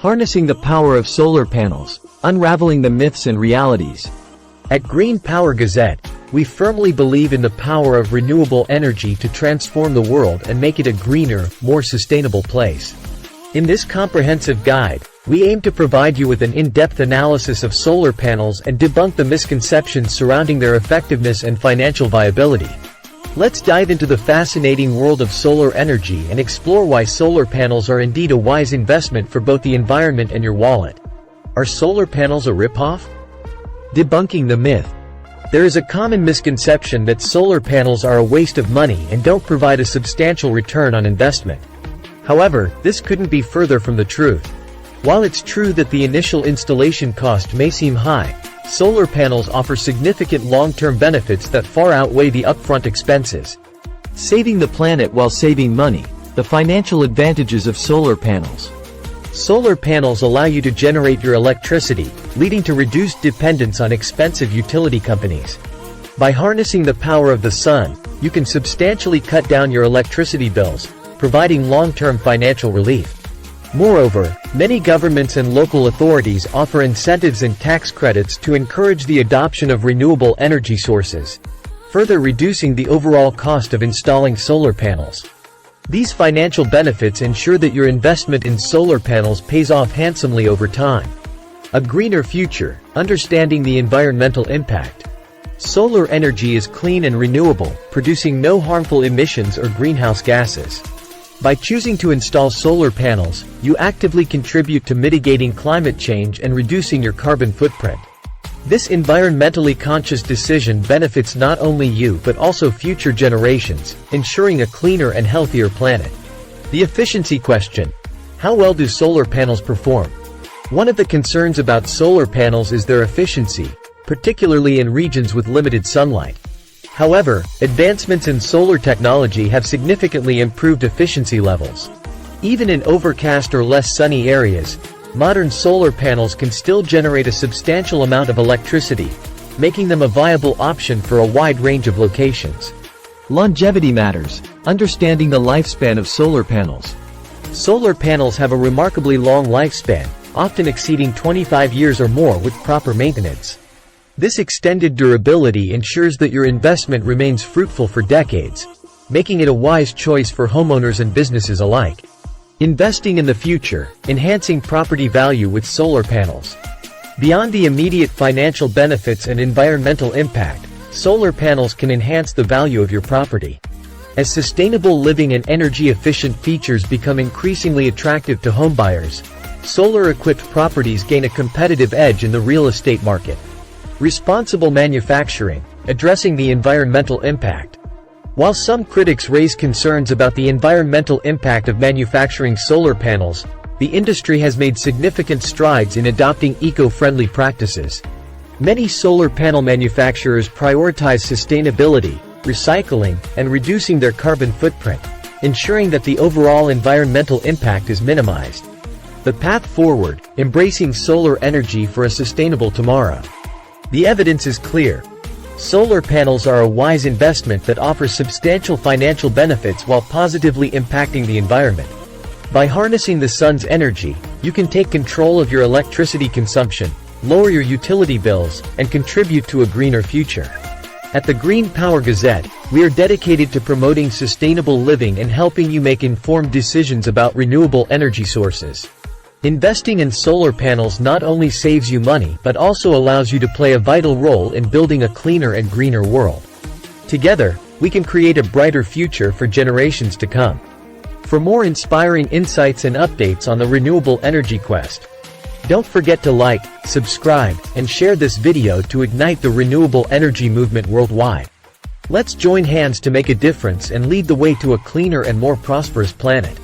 Harnessing the power of solar panels, unraveling the myths and realities. At Green Power Gazette, we firmly believe in the power of renewable energy to transform the world and make it a greener, more sustainable place. In this comprehensive guide, we aim to provide you with an in-depth analysis of solar panels and debunk the misconceptions surrounding their effectiveness and financial viability. Let's dive into the fascinating world of solar energy and explore why solar panels are indeed a wise investment for both the environment and your wallet. Are solar panels a ripoff? Debunking the myth. There is a common misconception that solar panels are a waste of money and don't provide a substantial return on investment. However, this couldn't be further from the truth. While it's true that the initial installation cost may seem high, solar panels offer significant long-term benefits that far outweigh the upfront expenses. Saving the planet while saving money. The financial advantages of solar panels. Solar panels allow you to generate your electricity, leading to reduced dependence on expensive utility companies. By harnessing the power of the sun, you can substantially cut down your electricity bills, providing long-term financial relief. Moreover, many governments and local authorities offer incentives and tax credits to encourage the adoption of renewable energy sources, further reducing the overall cost of installing solar panels. These financial benefits ensure that your investment in solar panels pays off handsomely over time. A greener future, understanding the environmental impact. Solar energy is clean and renewable, producing no harmful emissions or greenhouse gases. By choosing to install solar panels, you actively contribute to mitigating climate change and reducing your carbon footprint. This environmentally conscious decision benefits not only you but also future generations, ensuring a cleaner and healthier planet. The efficiency question. How well do solar panels perform? One of the concerns about solar panels is their efficiency, particularly in regions with limited sunlight. However, advancements in solar technology have significantly improved efficiency levels. Even in overcast or less sunny areas, modern solar panels can still generate a substantial amount of electricity, making them a viable option for a wide range of locations. Longevity matters. Understanding the lifespan of solar panels. Solar panels have a remarkably long lifespan, often exceeding 25 years or more with proper maintenance. This extended durability ensures that your investment remains fruitful for decades, making it a wise choice for homeowners and businesses alike. Investing in the future, enhancing property value with solar panels. Beyond the immediate financial benefits and environmental impact, solar panels can enhance the value of your property. As sustainable living and energy-efficient features become increasingly attractive to homebuyers, solar-equipped properties gain a competitive edge in the real estate market. Responsible manufacturing, addressing the environmental impact. While some critics raise concerns about the environmental impact of manufacturing solar panels, the industry has made significant strides in adopting eco-friendly practices. Many solar panel manufacturers prioritize sustainability, recycling, and reducing their carbon footprint, ensuring that the overall environmental impact is minimized. The path forward, embracing solar energy for a sustainable tomorrow. The evidence is clear. Solar panels are a wise investment that offers substantial financial benefits while positively impacting the environment. By harnessing the sun's energy, you can take control of your electricity consumption, lower your utility bills, and contribute to a greener future. At the Green Power Gazette, we are dedicated to promoting sustainable living and helping you make informed decisions about renewable energy sources. Investing in solar panels not only saves you money but also allows you to play a vital role in building a cleaner and greener world. Together, we can create a brighter future for generations to come. For more inspiring insights and updates on the renewable energy quest, don't forget to like, subscribe, and share this video to ignite the renewable energy movement worldwide. Let's join hands to make a difference and lead the way to a cleaner and more prosperous planet.